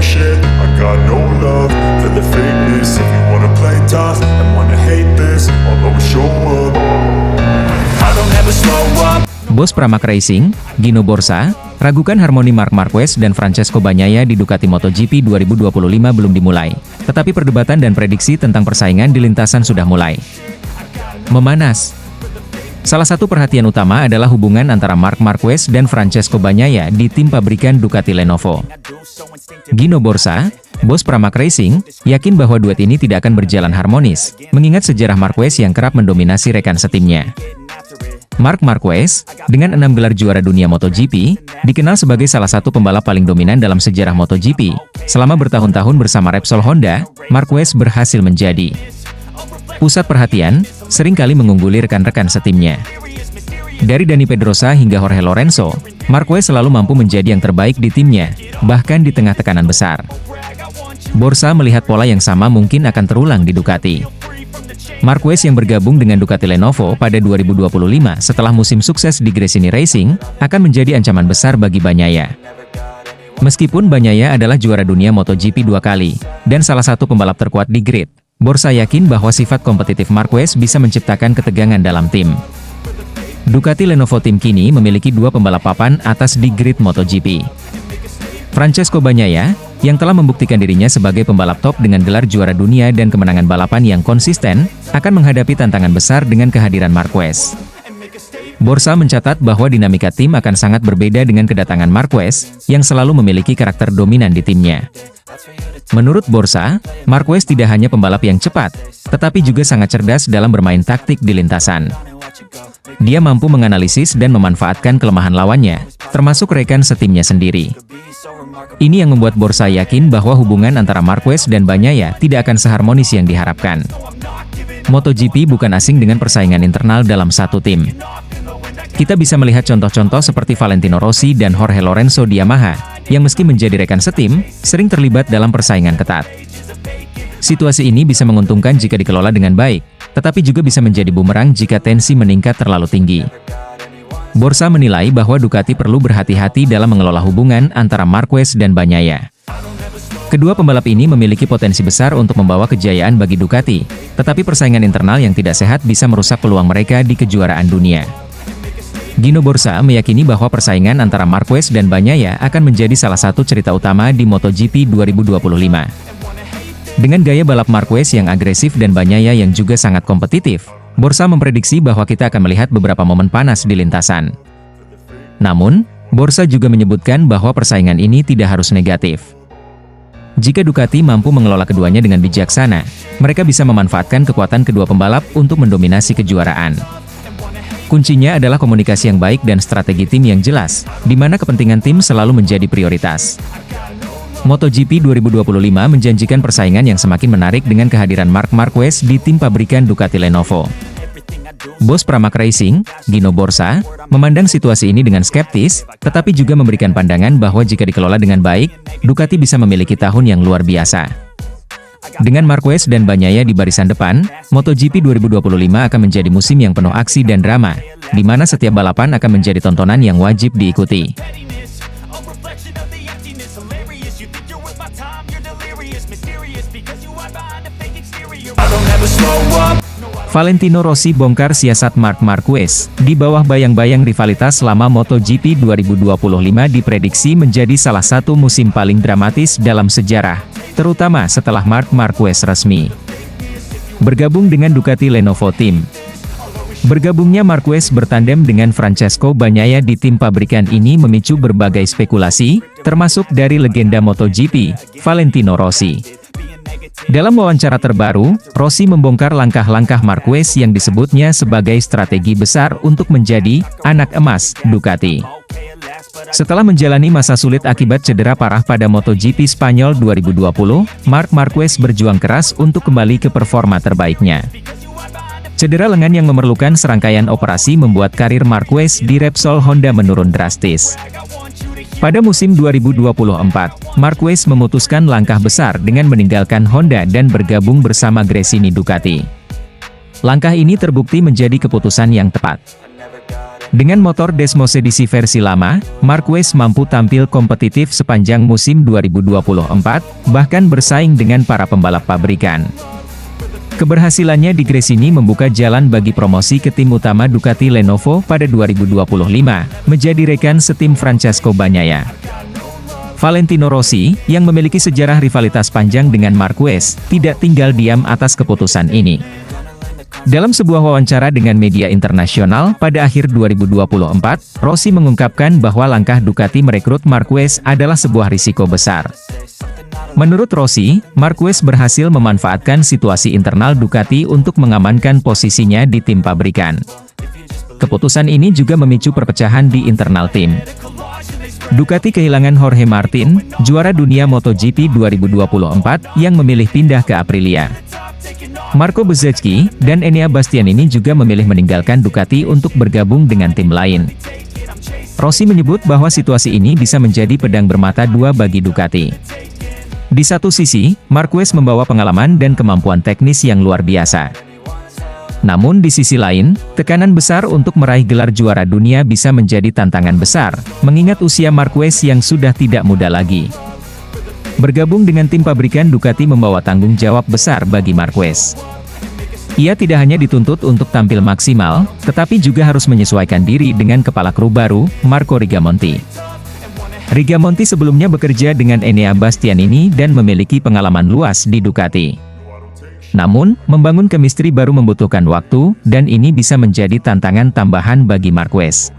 shit. I got no love for the fakeness. If you wanna play tough and wanna hate this, I'll always show up. I don't ever slow up. Bos Pramac Racing, Gino Borsa, ragukan harmoni Marc Marquez dan Francesco Bagnaia di Ducati MotoGP 2025 belum dimulai. Tetapi perdebatan dan prediksi tentang persaingan di lintasan sudah mulai memanas. Salah satu perhatian utama adalah hubungan antara Marc Marquez dan Francesco Bagnaia di tim pabrikan Ducati Lenovo. Gino Borsa, bos Pramac Racing, yakin bahwa duet ini tidak akan berjalan harmonis, mengingat sejarah Marquez yang kerap mendominasi rekan setimnya. Marc Marquez, dengan 6 gelar juara dunia MotoGP, dikenal sebagai salah satu pembalap paling dominan dalam sejarah MotoGP. Selama bertahun-tahun bersama Repsol Honda, Marquez berhasil menjadi pusat perhatian, seringkali mengungguli rekan-rekan setimnya. Dari Dani Pedrosa hingga Jorge Lorenzo, Marquez selalu mampu menjadi yang terbaik di timnya, bahkan di tengah tekanan besar. Borsa melihat pola yang sama mungkin akan terulang di Ducati. Marquez yang bergabung dengan Ducati Lenovo pada 2025 setelah musim sukses di Gresini Racing, akan menjadi ancaman besar bagi Bagnaia. Meskipun Bagnaia adalah juara dunia MotoGP 2 kali, dan salah satu pembalap terkuat di grid, Borsa yakin bahwa sifat kompetitif Marquez bisa menciptakan ketegangan dalam tim. Ducati Lenovo Team kini memiliki 2 pembalap papan atas di grid MotoGP. Francesco Bagnaia, yang telah membuktikan dirinya sebagai pembalap top dengan gelar juara dunia dan kemenangan balapan yang konsisten, akan menghadapi tantangan besar dengan kehadiran Marquez. Borsa mencatat bahwa dinamika tim akan sangat berbeda dengan kedatangan Marquez, yang selalu memiliki karakter dominan di timnya. Menurut Borsa, Marquez tidak hanya pembalap yang cepat, tetapi juga sangat cerdas dalam bermain taktik di lintasan. Dia mampu menganalisis dan memanfaatkan kelemahan lawannya, termasuk rekan setimnya sendiri. Ini yang membuat Borsa yakin bahwa hubungan antara Marquez dan Bagnaia tidak akan seharmonis yang diharapkan. MotoGP bukan asing dengan persaingan internal dalam satu tim. Kita bisa melihat contoh-contoh seperti Valentino Rossi dan Jorge Lorenzo di Yamaha, yang meski menjadi rekan setim, sering terlibat dalam persaingan ketat. Situasi ini bisa menguntungkan jika dikelola dengan baik, tetapi juga bisa menjadi bumerang jika tensi meningkat terlalu tinggi. Borsa menilai bahwa Ducati perlu berhati-hati dalam mengelola hubungan antara Marquez dan Bagnaia. Kedua pembalap ini memiliki potensi besar untuk membawa kejayaan bagi Ducati, tetapi persaingan internal yang tidak sehat bisa merusak peluang mereka di kejuaraan dunia. Gino Borsa meyakini bahwa persaingan antara Marquez dan Bagnaia akan menjadi salah satu cerita utama di MotoGP 2025. Dengan gaya balap Marquez yang agresif dan Bagnaia yang juga sangat kompetitif, Borsa memprediksi bahwa kita akan melihat beberapa momen panas di lintasan. Namun, Borsa juga menyebutkan bahwa persaingan ini tidak harus negatif. Jika Ducati mampu mengelola keduanya dengan bijaksana, mereka bisa memanfaatkan kekuatan kedua pembalap untuk mendominasi kejuaraan. Kuncinya adalah komunikasi yang baik dan strategi tim yang jelas, di mana kepentingan tim selalu menjadi prioritas. MotoGP 2025 menjanjikan persaingan yang semakin menarik dengan kehadiran Marc Marquez di tim pabrikan Ducati Lenovo. Bos Pramac Racing, Gino Borsa, memandang situasi ini dengan skeptis, tetapi juga memberikan pandangan bahwa jika dikelola dengan baik, Ducati bisa memiliki tahun yang luar biasa. Dengan Marquez dan Bagnaia di barisan depan, MotoGP 2025 akan menjadi musim yang penuh aksi dan drama, di mana setiap balapan akan menjadi tontonan yang wajib diikuti. Valentino Rossi bongkar siasat Marc Marquez. Di bawah bayang-bayang rivalitas selama MotoGP 2025 diprediksi menjadi salah satu musim paling dramatis dalam sejarah, terutama setelah Marc Marquez resmi bergabung dengan Ducati Lenovo Team. Bergabungnya Marquez bertandem dengan Francesco Bagnaia di tim pabrikan ini memicu berbagai spekulasi, termasuk dari legenda MotoGP, Valentino Rossi. Dalam wawancara terbaru, Rossi membongkar langkah-langkah Marquez yang disebutnya sebagai strategi besar untuk menjadi anak emas Ducati. Setelah menjalani masa sulit akibat cedera parah pada MotoGP Spanyol 2020, Marc Marquez berjuang keras untuk kembali ke performa terbaiknya. Cedera lengan yang memerlukan serangkaian operasi membuat karir Marquez di Repsol Honda menurun drastis. Pada musim 2024, Marquez memutuskan langkah besar dengan meninggalkan Honda dan bergabung bersama Gresini Ducati. Langkah ini terbukti menjadi keputusan yang tepat. Dengan motor Desmos edisi versi lama, Marquez mampu tampil kompetitif sepanjang musim 2024, bahkan bersaing dengan para pembalap pabrikan. Keberhasilannya di Gresini membuka jalan bagi promosi ke tim utama Ducati Lenovo pada 2025, menjadi rekan setim Francesco Bagnaia. Valentino Rossi, yang memiliki sejarah rivalitas panjang dengan Marquez, tidak tinggal diam atas keputusan ini. Dalam sebuah wawancara dengan media internasional pada akhir 2024, Rossi mengungkapkan bahwa langkah Ducati merekrut Marquez adalah sebuah risiko besar. Menurut Rossi, Marquez berhasil memanfaatkan situasi internal Ducati untuk mengamankan posisinya di tim pabrikan. Keputusan ini juga memicu perpecahan di internal tim. Ducati kehilangan Jorge Martin, juara dunia MotoGP 2024, yang memilih pindah ke Aprilia. Marco Bezzecchi dan Enea Bastianini juga memilih meninggalkan Ducati untuk bergabung dengan tim lain. Rossi menyebut bahwa situasi ini bisa menjadi pedang bermata dua bagi Ducati. Di satu sisi, Marquez membawa pengalaman dan kemampuan teknis yang luar biasa. Namun di sisi lain, tekanan besar untuk meraih gelar juara dunia bisa menjadi tantangan besar, mengingat usia Marquez yang sudah tidak muda lagi. Bergabung dengan tim pabrikan Ducati membawa tanggung jawab besar bagi Marquez. Ia tidak hanya dituntut untuk tampil maksimal, tetapi juga harus menyesuaikan diri dengan kepala kru baru, Marco Rigamonti. Rigamonti sebelumnya bekerja dengan Enea Bastianini dan memiliki pengalaman luas di Ducati. Namun, membangun chemistry baru membutuhkan waktu, dan ini bisa menjadi tantangan tambahan bagi Marquez.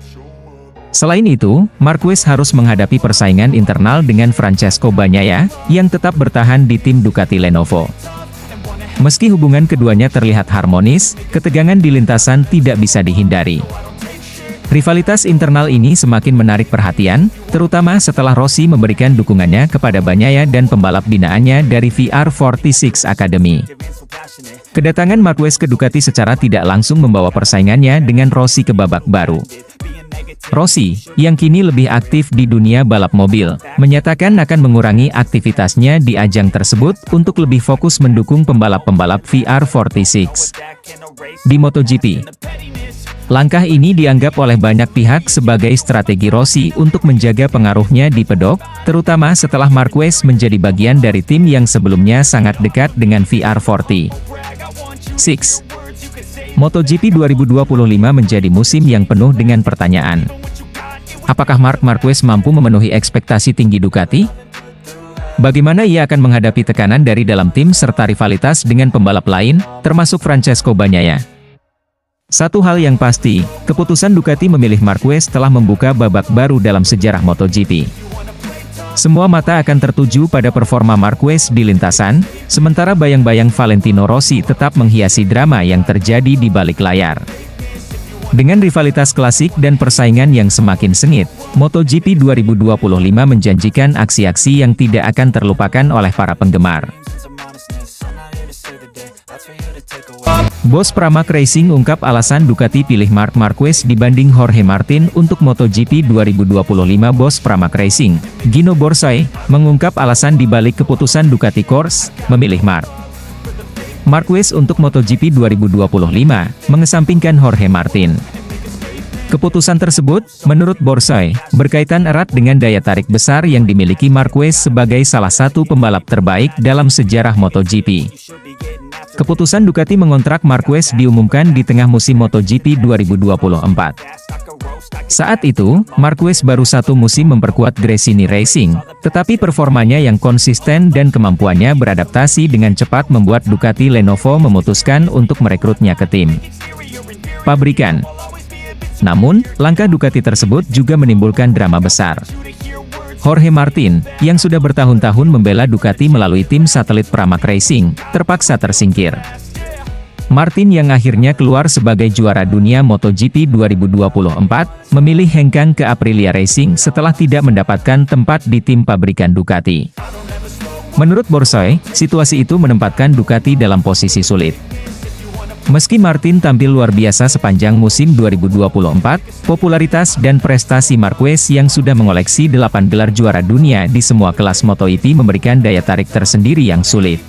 Selain itu, Marquez harus menghadapi persaingan internal dengan Francesco Bagnaia, yang tetap bertahan di tim Ducati Lenovo. Meski hubungan keduanya terlihat harmonis, ketegangan di lintasan tidak bisa dihindari. Rivalitas internal ini semakin menarik perhatian, terutama setelah Rossi memberikan dukungannya kepada Bagnaia dan pembalap binaannya dari VR46 Academy. Kedatangan Marquez ke Ducati secara tidak langsung membawa persaingannya dengan Rossi ke babak baru. Rossi, yang kini lebih aktif di dunia balap mobil, menyatakan akan mengurangi aktivitasnya di ajang tersebut untuk lebih fokus mendukung pembalap-pembalap VR46 di MotoGP. Langkah ini dianggap oleh banyak pihak sebagai strategi Rossi untuk menjaga pengaruhnya di pedok, terutama setelah Marquez menjadi bagian dari tim yang sebelumnya sangat dekat dengan VR46. MotoGP 2025 menjadi musim yang penuh dengan pertanyaan. Apakah Marc Marquez mampu memenuhi ekspektasi tinggi Ducati? Bagaimana ia akan menghadapi tekanan dari dalam tim serta rivalitas dengan pembalap lain, termasuk Francesco Bagnaia? Satu hal yang pasti, keputusan Ducati memilih Marquez telah membuka babak baru dalam sejarah MotoGP. Semua mata akan tertuju pada performa Marquez di lintasan, sementara bayang-bayang Valentino Rossi tetap menghiasi drama yang terjadi di balik layar. Dengan rivalitas klasik dan persaingan yang semakin sengit, MotoGP 2025 menjanjikan aksi-aksi yang tidak akan terlupakan oleh para penggemar. Bos Pramac Racing ungkap alasan Ducati pilih Marc Marquez dibanding Jorge Martin untuk MotoGP 2025. Bos Pramac Racing, Gino Borsoi, mengungkap alasan dibalik keputusan Ducati Corse memilih Marc Marquez untuk MotoGP 2025, mengesampingkan Jorge Martin. Keputusan tersebut, menurut Borsoi, berkaitan erat dengan daya tarik besar yang dimiliki Marquez sebagai salah satu pembalap terbaik dalam sejarah MotoGP. Keputusan Ducati mengontrak Marquez diumumkan di tengah musim MotoGP 2024. Saat itu, Marquez baru satu musim memperkuat Gresini Racing, tetapi performanya yang konsisten dan kemampuannya beradaptasi dengan cepat membuat Ducati Lenovo memutuskan untuk merekrutnya ke tim pabrikan. Namun, langkah Ducati tersebut juga menimbulkan drama besar. Jorge Martin, yang sudah bertahun-tahun membela Ducati melalui tim satelit Pramac Racing, terpaksa tersingkir. Martin yang akhirnya keluar sebagai juara dunia MotoGP 2024, memilih hengkang ke Aprilia Racing setelah tidak mendapatkan tempat di tim pabrikan Ducati. Menurut Borsoi, situasi itu menempatkan Ducati dalam posisi sulit. Meski Martin tampil luar biasa sepanjang musim 2024, popularitas dan prestasi Marquez yang sudah mengoleksi 8 gelar juara dunia di semua kelas MotoGP memberikan daya tarik tersendiri yang sulit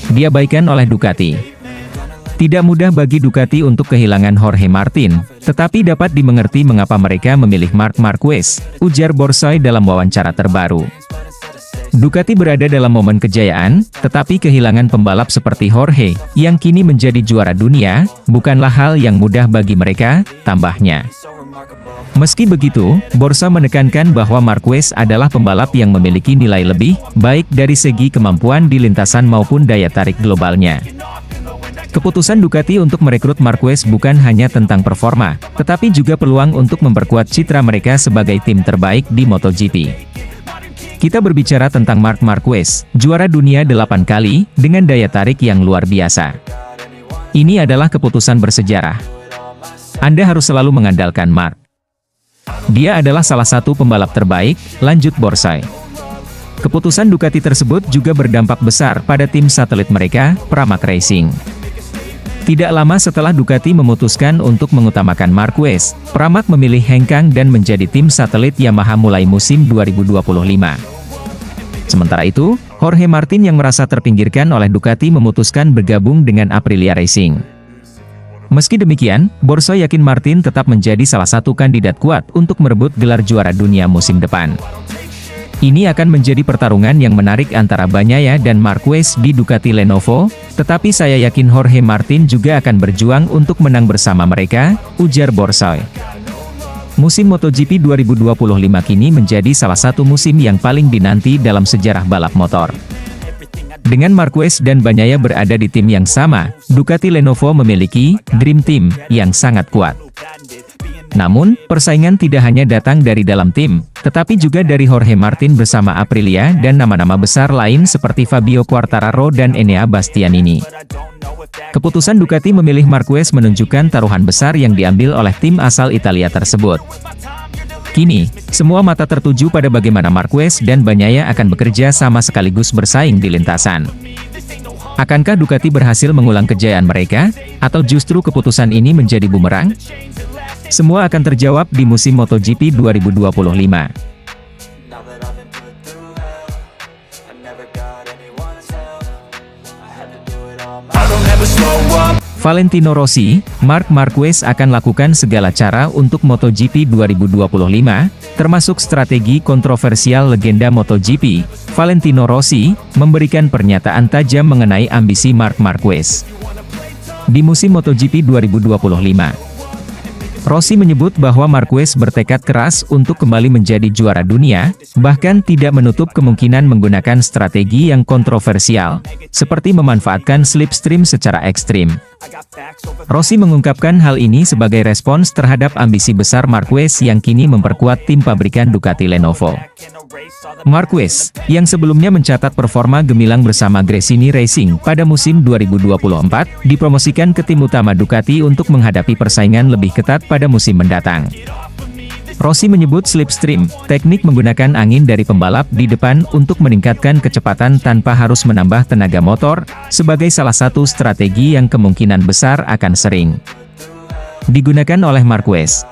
diabaikan oleh Ducati. Tidak mudah bagi Ducati untuk kehilangan Jorge Martin, tetapi dapat dimengerti mengapa mereka memilih Marc Marquez, ujar Borsoi dalam wawancara terbaru. Ducati berada dalam momen kejayaan, tetapi kehilangan pembalap seperti Jorge, yang kini menjadi juara dunia, bukanlah hal yang mudah bagi mereka, tambahnya. Meski begitu, Borsa menekankan bahwa Marquez adalah pembalap yang memiliki nilai lebih baik dari segi kemampuan di lintasan maupun daya tarik globalnya. Keputusan Ducati untuk merekrut Marquez bukan hanya tentang performa, tetapi juga peluang untuk memperkuat citra mereka sebagai tim terbaik di MotoGP. Kita berbicara tentang Marc Marquez, juara dunia 8 kali, dengan daya tarik yang luar biasa. Ini adalah keputusan bersejarah. Anda harus selalu mengandalkan Marc. Dia adalah salah satu pembalap terbaik, lanjut Borsoi. Keputusan Ducati tersebut juga berdampak besar pada tim satelit mereka, Pramac Racing. Tidak lama setelah Ducati memutuskan untuk mengutamakan Marquez, Pramac memilih Hengkang dan menjadi tim satelit Yamaha mulai musim 2025. Sementara itu, Jorge Martin yang merasa terpinggirkan oleh Ducati memutuskan bergabung dengan Aprilia Racing. Meski demikian, Borsoi yakin Martin tetap menjadi salah satu kandidat kuat untuk merebut gelar juara dunia musim depan. Ini akan menjadi pertarungan yang menarik antara Bagnaia dan Marquez di Ducati Lenovo, tetapi saya yakin Jorge Martin juga akan berjuang untuk menang bersama mereka, ujar Borsoi. Musim MotoGP 2025 kini menjadi salah satu musim yang paling dinanti dalam sejarah balap motor. Dengan Marquez dan Bagnaia berada di tim yang sama, Ducati Lenovo memiliki Dream Team yang sangat kuat. Namun, persaingan tidak hanya datang dari dalam tim, tetapi juga dari Jorge Martin bersama Aprilia dan nama-nama besar lain seperti Fabio Quartararo dan Enea Bastianini. Keputusan Ducati memilih Marquez menunjukkan taruhan besar yang diambil oleh tim asal Italia tersebut. Kini, semua mata tertuju pada bagaimana Marquez dan Bagnaia akan bekerja sama sekaligus bersaing di lintasan. Akankah Ducati berhasil mengulang kejayaan mereka, atau justru keputusan ini menjadi bumerang? Semua akan terjawab di musim MotoGP 2025. Valentino Rossi, Marc Marquez akan lakukan segala cara untuk MotoGP 2025, termasuk strategi kontroversial legenda MotoGP. Valentino Rossi memberikan pernyataan tajam mengenai ambisi Marc Marquez di musim MotoGP 2025. Rossi menyebut bahwa Marquez bertekad keras untuk kembali menjadi juara dunia, bahkan tidak menutup kemungkinan menggunakan strategi yang kontroversial, seperti memanfaatkan slipstream secara ekstrim. Rossi mengungkapkan hal ini sebagai respons terhadap ambisi besar Marquez yang kini memperkuat tim pabrikan Ducati Lenovo. Marquez, yang sebelumnya mencatat performa gemilang bersama Gresini Racing pada musim 2024, dipromosikan ke tim utama Ducati untuk menghadapi persaingan lebih ketat pada musim mendatang. Rossi menyebut slipstream, teknik menggunakan angin dari pembalap di depan untuk meningkatkan kecepatan tanpa harus menambah tenaga motor, sebagai salah satu strategi yang kemungkinan besar akan sering digunakan oleh Marquez.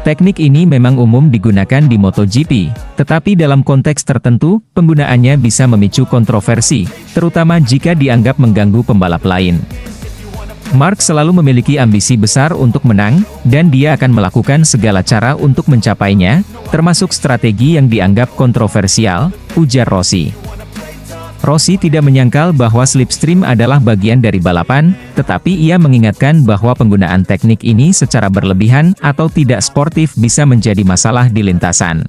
Teknik ini memang umum digunakan di MotoGP, tetapi dalam konteks tertentu, penggunaannya bisa memicu kontroversi, terutama jika dianggap mengganggu pembalap lain. Marc selalu memiliki ambisi besar untuk menang, dan dia akan melakukan segala cara untuk mencapainya, termasuk strategi yang dianggap kontroversial, ujar Rossi. Rossi tidak menyangkal bahwa slipstream adalah bagian dari balapan, tetapi ia mengingatkan bahwa penggunaan teknik ini secara berlebihan atau tidak sportif bisa menjadi masalah di lintasan.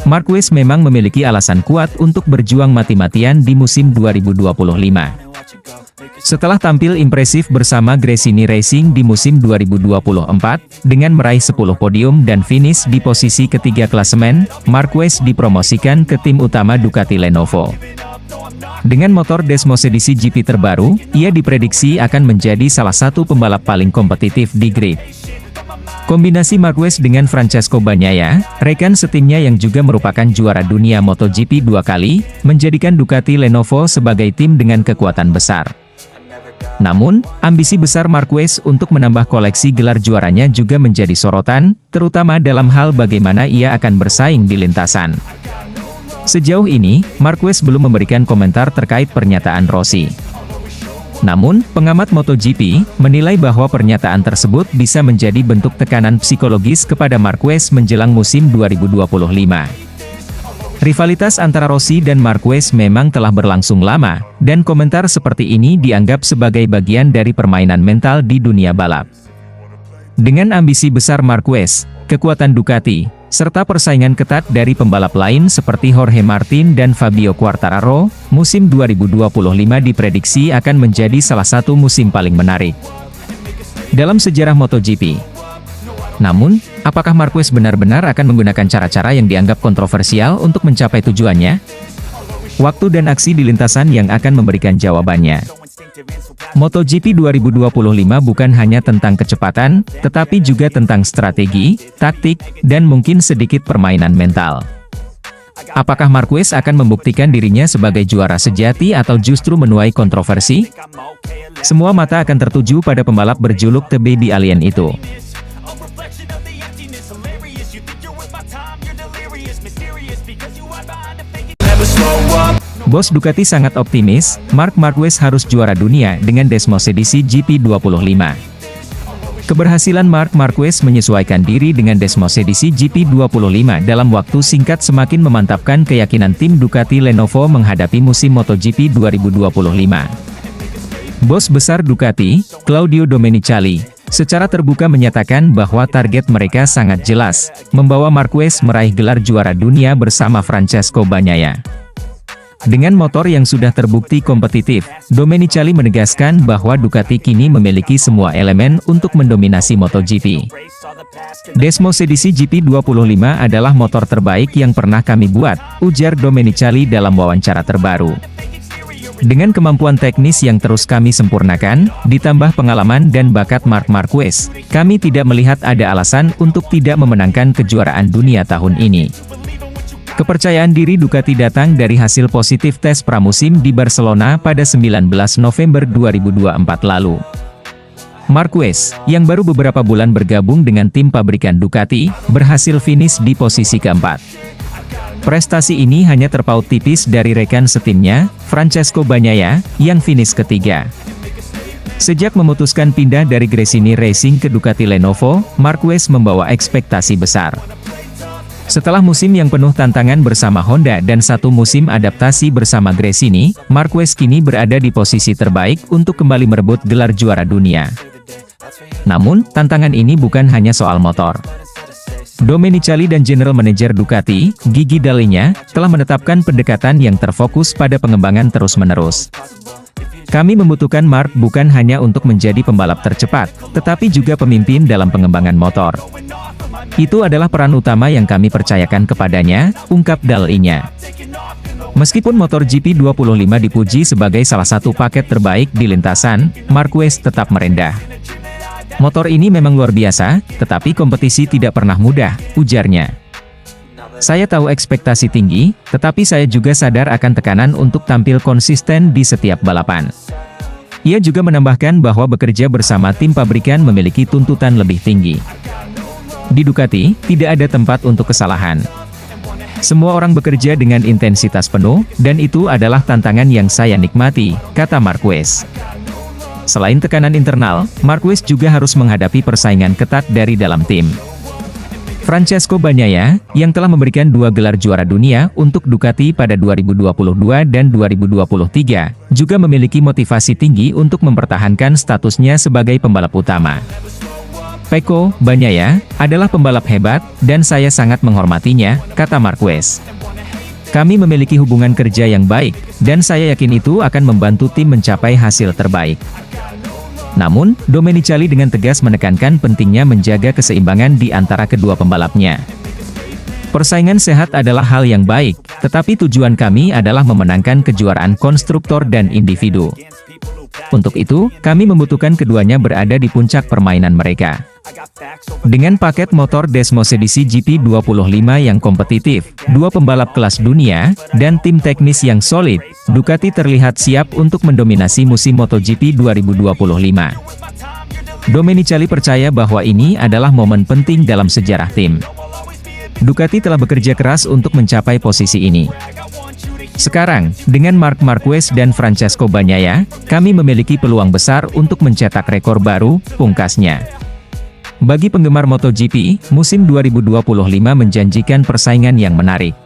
Marquez memang memiliki alasan kuat untuk berjuang mati-matian di musim 2025. Setelah tampil impresif bersama Gresini Racing di musim 2024, dengan meraih 10 podium dan finish di posisi ketiga klasemen, Marquez dipromosikan ke tim utama Ducati Lenovo. Dengan motor Desmos edisi GP terbaru, ia diprediksi akan menjadi salah satu pembalap paling kompetitif di grid. Kombinasi Marquez dengan Francesco Bagnaia, rekan setimnya yang juga merupakan juara dunia MotoGP 2 kali, menjadikan Ducati Lenovo sebagai tim dengan kekuatan besar. Namun, ambisi besar Marquez untuk menambah koleksi gelar juaranya juga menjadi sorotan, terutama dalam hal bagaimana ia akan bersaing di lintasan. Sejauh ini, Marquez belum memberikan komentar terkait pernyataan Rossi. Namun, pengamat MotoGP menilai bahwa pernyataan tersebut bisa menjadi bentuk tekanan psikologis kepada Marquez menjelang musim 2025. Rivalitas antara Rossi dan Marquez memang telah berlangsung lama, dan komentar seperti ini dianggap sebagai bagian dari permainan mental di dunia balap. Dengan ambisi besar Marquez, kekuatan Ducati, serta persaingan ketat dari pembalap lain seperti Jorge Martin dan Fabio Quartararo, musim 2025 diprediksi akan menjadi salah satu musim paling menarik dalam sejarah MotoGP. Namun, apakah Marquez benar-benar akan menggunakan cara-cara yang dianggap kontroversial untuk mencapai tujuannya? Waktu dan aksi di lintasan yang akan memberikan jawabannya. MotoGP 2025 bukan hanya tentang kecepatan, tetapi juga tentang strategi, taktik, dan mungkin sedikit permainan mental. Apakah Marquez akan membuktikan dirinya sebagai juara sejati atau justru menuai kontroversi? Semua mata akan tertuju pada pembalap berjuluk The Baby Alien itu. Bos Ducati sangat optimis, Marc Marquez harus juara dunia dengan Desmosedici GP25. Keberhasilan Marc Marquez menyesuaikan diri dengan Desmosedici GP25 dalam waktu singkat semakin memantapkan keyakinan tim Ducati Lenovo menghadapi musim MotoGP 2025. Bos besar Ducati, Claudio Domenicali, secara terbuka menyatakan bahwa target mereka sangat jelas, membawa Marquez meraih gelar juara dunia bersama Francesco Bagnaia. Dengan motor yang sudah terbukti kompetitif, Domenicali menegaskan bahwa Ducati kini memiliki semua elemen untuk mendominasi MotoGP. Desmosedici GP25 adalah motor terbaik yang pernah kami buat, ujar Domenicali dalam wawancara terbaru. Dengan kemampuan teknis yang terus kami sempurnakan, ditambah pengalaman dan bakat Marc Marquez, kami tidak melihat ada alasan untuk tidak memenangkan kejuaraan dunia tahun ini. Kepercayaan diri Ducati datang dari hasil positif tes pramusim di Barcelona pada 19 November 2024 lalu. Marquez, yang baru beberapa bulan bergabung dengan tim pabrikan Ducati, berhasil finish di posisi keempat. Prestasi ini hanya terpaut tipis dari rekan setimnya, Francesco Bagnaia, yang finish ketiga. Sejak memutuskan pindah dari Gresini Racing ke Ducati Lenovo, Marquez membawa ekspektasi besar. Setelah musim yang penuh tantangan bersama Honda dan satu musim adaptasi bersama Gresini, Marquez kini berada di posisi terbaik untuk kembali merebut gelar juara dunia. Namun, tantangan ini bukan hanya soal motor. Domenicali dan General Manager Ducati, Gigi Dall'Igna, telah menetapkan pendekatan yang terfokus pada pengembangan terus-menerus. Kami membutuhkan Marc bukan hanya untuk menjadi pembalap tercepat, tetapi juga pemimpin dalam pengembangan motor. Itu adalah peran utama yang kami percayakan kepadanya, ungkap Dall'Igna. Meskipun motor GP25 dipuji sebagai salah satu paket terbaik di lintasan, Marquez tetap merendah. Motor ini memang luar biasa, tetapi kompetisi tidak pernah mudah, ujarnya. Saya tahu ekspektasi tinggi, tetapi saya juga sadar akan tekanan untuk tampil konsisten di setiap balapan. Ia juga menambahkan bahwa bekerja bersama tim pabrikan memiliki tuntutan lebih tinggi. Di Ducati, tidak ada tempat untuk kesalahan. Semua orang bekerja dengan intensitas penuh, dan itu adalah tantangan yang saya nikmati, kata Marquez. Selain tekanan internal, Marquez juga harus menghadapi persaingan ketat dari dalam tim. Francesco Bagnaia, yang telah memberikan 2 gelar juara dunia untuk Ducati pada 2022 dan 2023, juga memiliki motivasi tinggi untuk mempertahankan statusnya sebagai pembalap utama. Pecco Bagnaia adalah pembalap hebat, dan saya sangat menghormatinya, kata Marquez. Kami memiliki hubungan kerja yang baik, dan saya yakin itu akan membantu tim mencapai hasil terbaik. Namun, Domenicali dengan tegas menekankan pentingnya menjaga keseimbangan di antara kedua pembalapnya. Persaingan sehat adalah hal yang baik, tetapi tujuan kami adalah memenangkan kejuaraan konstruktor dan individu. Untuk itu, kami membutuhkan keduanya berada di puncak permainan mereka. Dengan paket motor Desmosedici GP25 yang kompetitif, 2 pembalap kelas dunia, dan tim teknis yang solid, Ducati terlihat siap untuk mendominasi musim MotoGP 2025. Domenicali percaya bahwa ini adalah momen penting dalam sejarah tim. Ducati telah bekerja keras untuk mencapai posisi ini. Sekarang, dengan Marc Marquez dan Francesco Bagnaia, kami memiliki peluang besar untuk mencetak rekor baru, pungkasnya. Bagi penggemar MotoGP, musim 2025 menjanjikan persaingan yang menarik.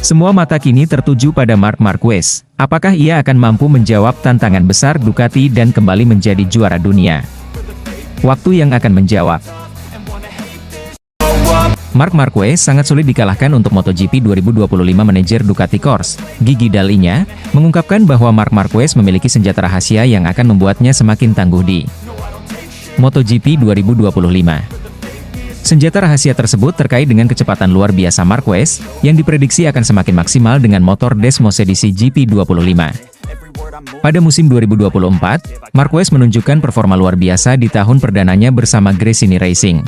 Semua mata kini tertuju pada Marc Marquez. Apakah ia akan mampu menjawab tantangan besar Ducati dan kembali menjadi juara dunia? Waktu yang akan menjawab. Marc Marquez sangat sulit dikalahkan untuk MotoGP 2025. Manajer Ducati Corse, Gigi Dall'Igna, mengungkapkan bahwa Marc Marquez memiliki senjata rahasia yang akan membuatnya semakin tangguh di MotoGP 2025. Senjata rahasia tersebut terkait dengan kecepatan luar biasa Marquez, yang diprediksi akan semakin maksimal dengan motor Desmosedici GP25. Pada musim 2024, Marquez menunjukkan performa luar biasa di tahun perdananya bersama Gresini Racing.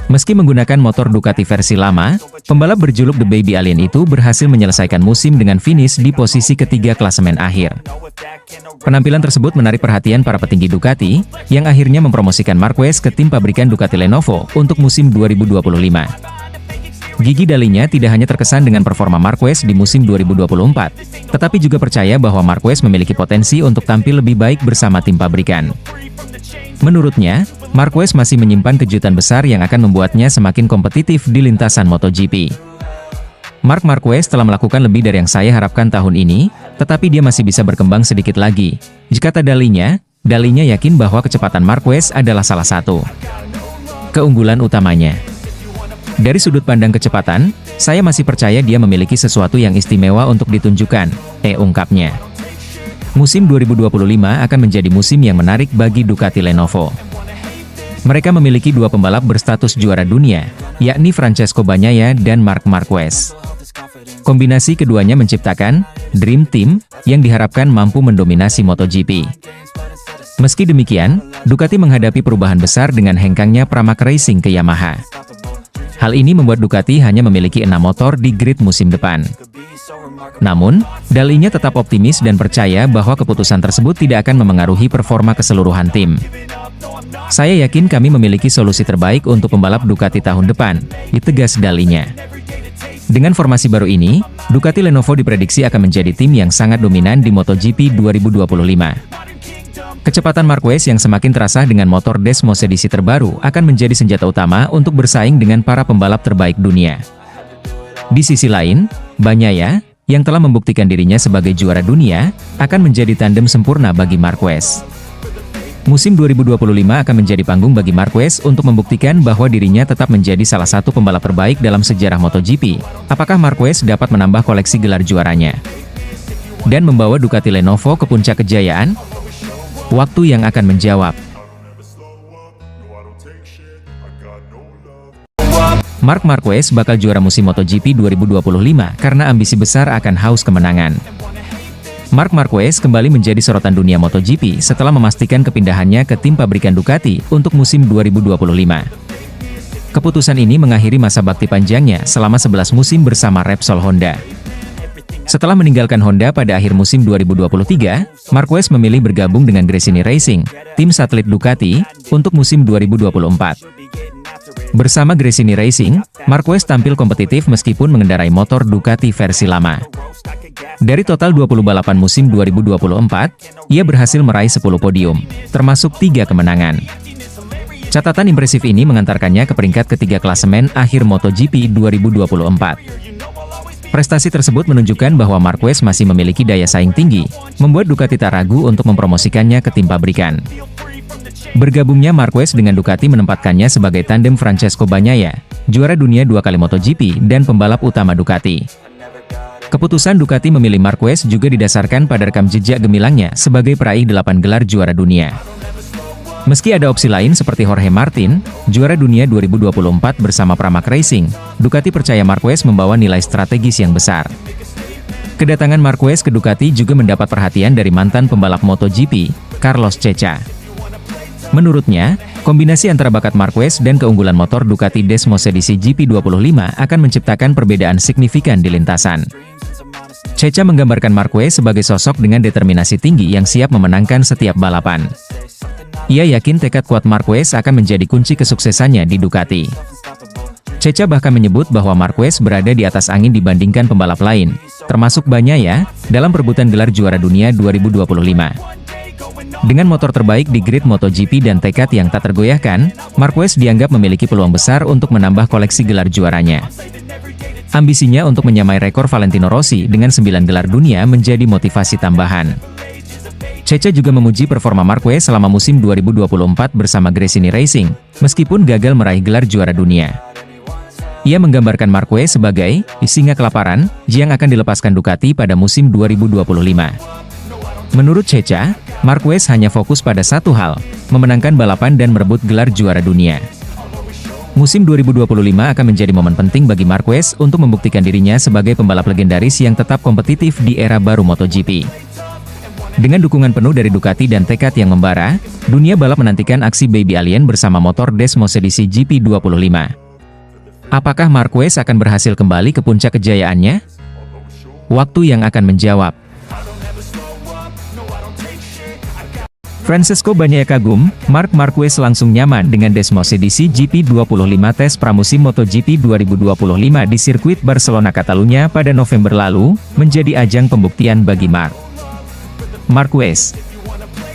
Meski menggunakan motor Ducati versi lama, pembalap berjuluk The Baby Alien itu berhasil menyelesaikan musim dengan finish di posisi ketiga klasemen akhir. Penampilan tersebut menarik perhatian para petinggi Ducati, yang akhirnya mempromosikan Marquez ke tim pabrikan Ducati Lenovo untuk musim 2025. Gigi Dall'Igna tidak hanya terkesan dengan performa Marquez di musim 2024, tetapi juga percaya bahwa Marquez memiliki potensi untuk tampil lebih baik bersama tim pabrikan. Menurutnya, Marquez masih menyimpan kejutan besar yang akan membuatnya semakin kompetitif di lintasan MotoGP. Marc Marquez telah melakukan lebih dari yang saya harapkan tahun ini, tetapi dia masih bisa berkembang sedikit lagi. Kata Dall'Igna, Dall'Igna yakin bahwa kecepatan Marquez adalah salah satu keunggulan utamanya. Dari sudut pandang kecepatan, saya masih percaya dia memiliki sesuatu yang istimewa untuk ditunjukkan, ungkapnya. Musim 2025 akan menjadi musim yang menarik bagi Ducati Lenovo. Mereka memiliki dua pembalap berstatus juara dunia, yakni Francesco Bagnaia dan Marc Marquez. Kombinasi keduanya menciptakan Dream Team yang diharapkan mampu mendominasi MotoGP. Meski demikian, Ducati menghadapi perubahan besar dengan hengkangnya Pramac Racing ke Yamaha. Hal ini membuat Ducati hanya memiliki 6 motor di grid musim depan. Namun, Dall'Igna tetap optimis dan percaya bahwa keputusan tersebut tidak akan memengaruhi performa keseluruhan tim. Saya yakin kami memiliki solusi terbaik untuk pembalap Ducati tahun depan, tegas Dall'Igna. Dengan formasi baru ini, Ducati Lenovo diprediksi akan menjadi tim yang sangat dominan di MotoGP 2025. Kecepatan Marquez yang semakin terasa dengan motor Desmosedici terbaru akan menjadi senjata utama untuk bersaing dengan para pembalap terbaik dunia. Di sisi lain, Bagnaia, yang telah membuktikan dirinya sebagai juara dunia, akan menjadi tandem sempurna bagi Marquez. Musim 2025 akan menjadi panggung bagi Marquez untuk membuktikan bahwa dirinya tetap menjadi salah satu pembalap terbaik dalam sejarah MotoGP. Apakah Marquez dapat menambah koleksi gelar juaranya dan membawa Ducati Lenovo ke puncak kejayaan? Waktu yang akan menjawab. Marc Marquez bakal juara musim MotoGP 2025 karena ambisi besar akan haus kemenangan. Marc Marquez kembali menjadi sorotan dunia MotoGP setelah memastikan kepindahannya ke tim pabrikan Ducati untuk musim 2025. Keputusan ini mengakhiri masa bakti panjangnya selama 11 musim bersama Repsol Honda. Setelah meninggalkan Honda pada akhir musim 2023, Marquez memilih bergabung dengan Gresini Racing, tim satelit Ducati, untuk musim 2024. Bersama Gresini Racing, Marquez tampil kompetitif meskipun mengendarai motor Ducati versi lama. Dari total 20 balapan musim 2024, ia berhasil meraih 10 podium, termasuk 3 kemenangan. Catatan impresif ini mengantarkannya ke peringkat ketiga klasemen akhir MotoGP 2024. Prestasi tersebut menunjukkan bahwa Marquez masih memiliki daya saing tinggi, membuat Ducati tak ragu untuk mempromosikannya ke tim pabrikan. Bergabungnya Marquez dengan Ducati menempatkannya sebagai tandem Francesco Bagnaia, juara dunia 2 kali MotoGP dan pembalap utama Ducati. Keputusan Ducati memilih Marquez juga didasarkan pada rekam jejak gemilangnya sebagai peraih 8 gelar juara dunia. Meski ada opsi lain seperti Jorge Martin, juara dunia 2024 bersama Pramac Racing, Ducati percaya Marquez membawa nilai strategis yang besar. Kedatangan Marquez ke Ducati juga mendapat perhatian dari mantan pembalap MotoGP, Carlos Ceca. Menurutnya, kombinasi antara bakat Marquez dan keunggulan motor Ducati Desmosedici GP25 akan menciptakan perbedaan signifikan di lintasan. Ceca menggambarkan Marquez sebagai sosok dengan determinasi tinggi yang siap memenangkan setiap balapan. Ia yakin tekad kuat Marquez akan menjadi kunci kesuksesannya di Ducati. Ceca bahkan menyebut bahwa Marquez berada di atas angin dibandingkan pembalap lain, termasuk Bagnaia, dalam perebutan gelar juara dunia 2025. Dengan motor terbaik di grid MotoGP dan tekad yang tak tergoyahkan, Marquez dianggap memiliki peluang besar untuk menambah koleksi gelar juaranya. Ambisinya untuk menyamai rekor Valentino Rossi dengan 9 gelar dunia menjadi motivasi tambahan. Ceca juga memuji performa Marquez selama musim 2024 bersama Gresini Racing, meskipun gagal meraih gelar juara dunia. Ia menggambarkan Marquez sebagai singa kelaparan yang akan dilepaskan Ducati pada musim 2025. Menurut Ceca, Marquez hanya fokus pada satu hal, memenangkan balapan dan merebut gelar juara dunia. Musim 2025 akan menjadi momen penting bagi Marquez untuk membuktikan dirinya sebagai pembalap legendaris yang tetap kompetitif di era baru MotoGP. Dengan dukungan penuh dari Ducati dan tekad yang membara, dunia balap menantikan aksi Baby Alien bersama motor Desmos edisi GP25. Apakah Marquez akan berhasil kembali ke puncak kejayaannya? Waktu yang akan menjawab. Francesco Bagnaia kagum, Marc Marquez langsung nyaman dengan Desmos edisi GP25 tes pramusim MotoGP 2025 di sirkuit Barcelona Catalunya pada November lalu, menjadi ajang pembuktian bagi Marquez.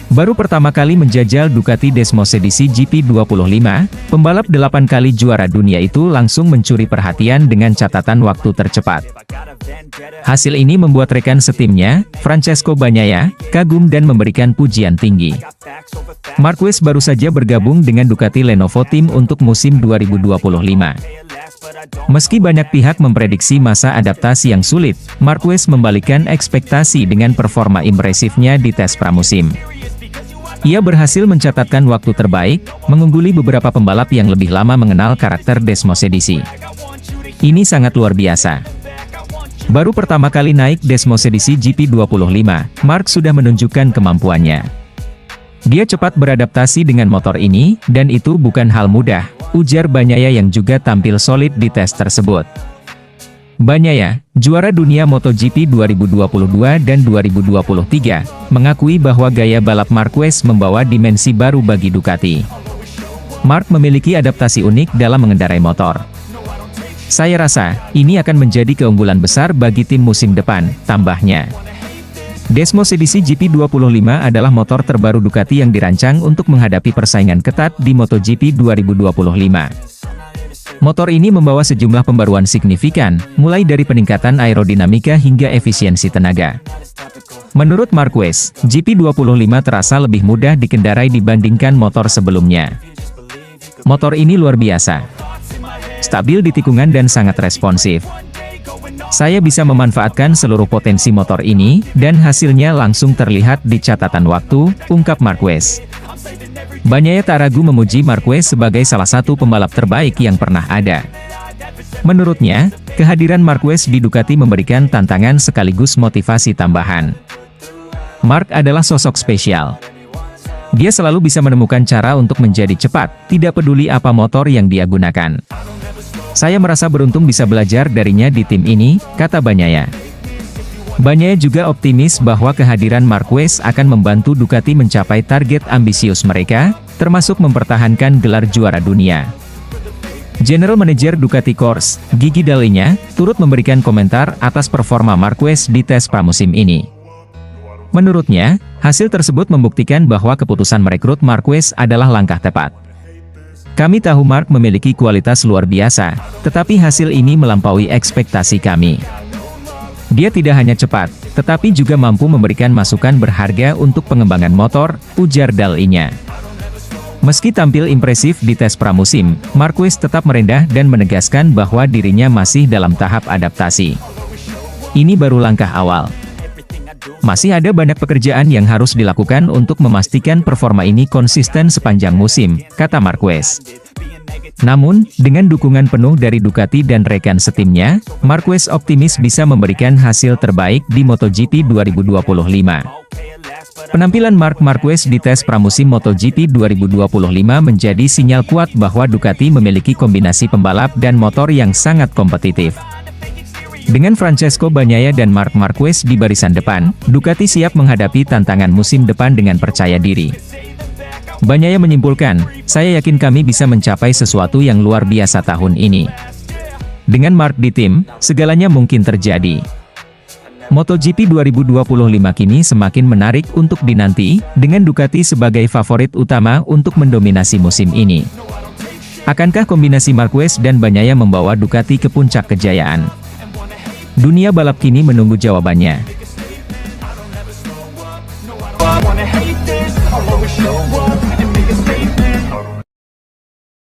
Baru pertama kali menjajal Ducati Desmos edisi GP25, pembalap 8 kali juara dunia itu langsung mencuri perhatian dengan catatan waktu tercepat. Hasil ini membuat rekan setimnya, Francesco Bagnaia, kagum dan memberikan pujian tinggi. Marquez baru saja bergabung dengan Ducati Lenovo Team untuk musim 2025. Meski banyak pihak memprediksi masa adaptasi yang sulit, Marquez membalikkan ekspektasi dengan performa impresifnya di tes pramusim. Ia berhasil mencatatkan waktu terbaik, mengungguli beberapa pembalap yang lebih lama mengenal karakter Desmos edisi. Ini sangat luar biasa. Baru pertama kali naik Desmos edisi GP25, Marc sudah menunjukkan kemampuannya. Dia cepat beradaptasi dengan motor ini, dan itu bukan hal mudah, ujar Bagnaia yang juga tampil solid di tes tersebut. Bagnaia, juara dunia MotoGP 2022 dan 2023, mengakui bahwa gaya balap Marquez membawa dimensi baru bagi Ducati. Marc memiliki adaptasi unik dalam mengendarai motor. Saya rasa, ini akan menjadi keunggulan besar bagi tim musim depan, tambahnya. Desmos edisi GP25 adalah motor terbaru Ducati yang dirancang untuk menghadapi persaingan ketat di MotoGP 2025. Motor ini membawa sejumlah pembaruan signifikan, mulai dari peningkatan aerodinamika hingga efisiensi tenaga. Menurut Marquez, GP25 terasa lebih mudah dikendarai dibandingkan motor sebelumnya. Motor ini luar biasa. Stabil di tikungan dan sangat responsif. Saya bisa memanfaatkan seluruh potensi motor ini, dan hasilnya langsung terlihat di catatan waktu, ungkap Marquez. Bagnaia tak ragu memuji Marquez sebagai salah satu pembalap terbaik yang pernah ada. Menurutnya, kehadiran Marquez di Ducati memberikan tantangan sekaligus motivasi tambahan. Marc adalah sosok spesial. Dia selalu bisa menemukan cara untuk menjadi cepat, tidak peduli apa motor yang dia gunakan. Saya merasa beruntung bisa belajar darinya di tim ini, kata Bagnaia. Bagnaia juga optimis bahwa kehadiran Marquez akan membantu Ducati mencapai target ambisius mereka, termasuk mempertahankan gelar juara dunia. General Manager Ducati Corse, Gigi Dall'Igna, turut memberikan komentar atas performa Marquez di tes pramusim ini. Menurutnya, hasil tersebut membuktikan bahwa keputusan merekrut Marquez adalah langkah tepat. Kami tahu Marc memiliki kualitas luar biasa, tetapi hasil ini melampaui ekspektasi kami. Dia tidak hanya cepat, tetapi juga mampu memberikan masukan berharga untuk pengembangan motor, ujar Dall'Igna. Meski tampil impresif di tes pramusim, Marquez tetap merendah dan menegaskan bahwa dirinya masih dalam tahap adaptasi. Ini baru langkah awal. Masih ada banyak pekerjaan yang harus dilakukan untuk memastikan performa ini konsisten sepanjang musim, kata Marquez. Namun, dengan dukungan penuh dari Ducati dan rekan setimnya, Marquez optimis bisa memberikan hasil terbaik di MotoGP 2025. Penampilan Marc Marquez di tes pramusim MotoGP 2025 menjadi sinyal kuat bahwa Ducati memiliki kombinasi pembalap dan motor yang sangat kompetitif. Dengan Francesco Bagnaia dan Marc Marquez di barisan depan, Ducati siap menghadapi tantangan musim depan dengan percaya diri. Bagnaia menyimpulkan, saya yakin kami bisa mencapai sesuatu yang luar biasa tahun ini. Dengan Mark di tim, segalanya mungkin terjadi. MotoGP 2025 kini semakin menarik untuk dinanti, dengan Ducati sebagai favorit utama untuk mendominasi musim ini. Akankah kombinasi Marquez dan Bagnaia membawa Ducati ke puncak kejayaan? Dunia balap kini menunggu jawabannya. I wanna hate this, I'll always show up.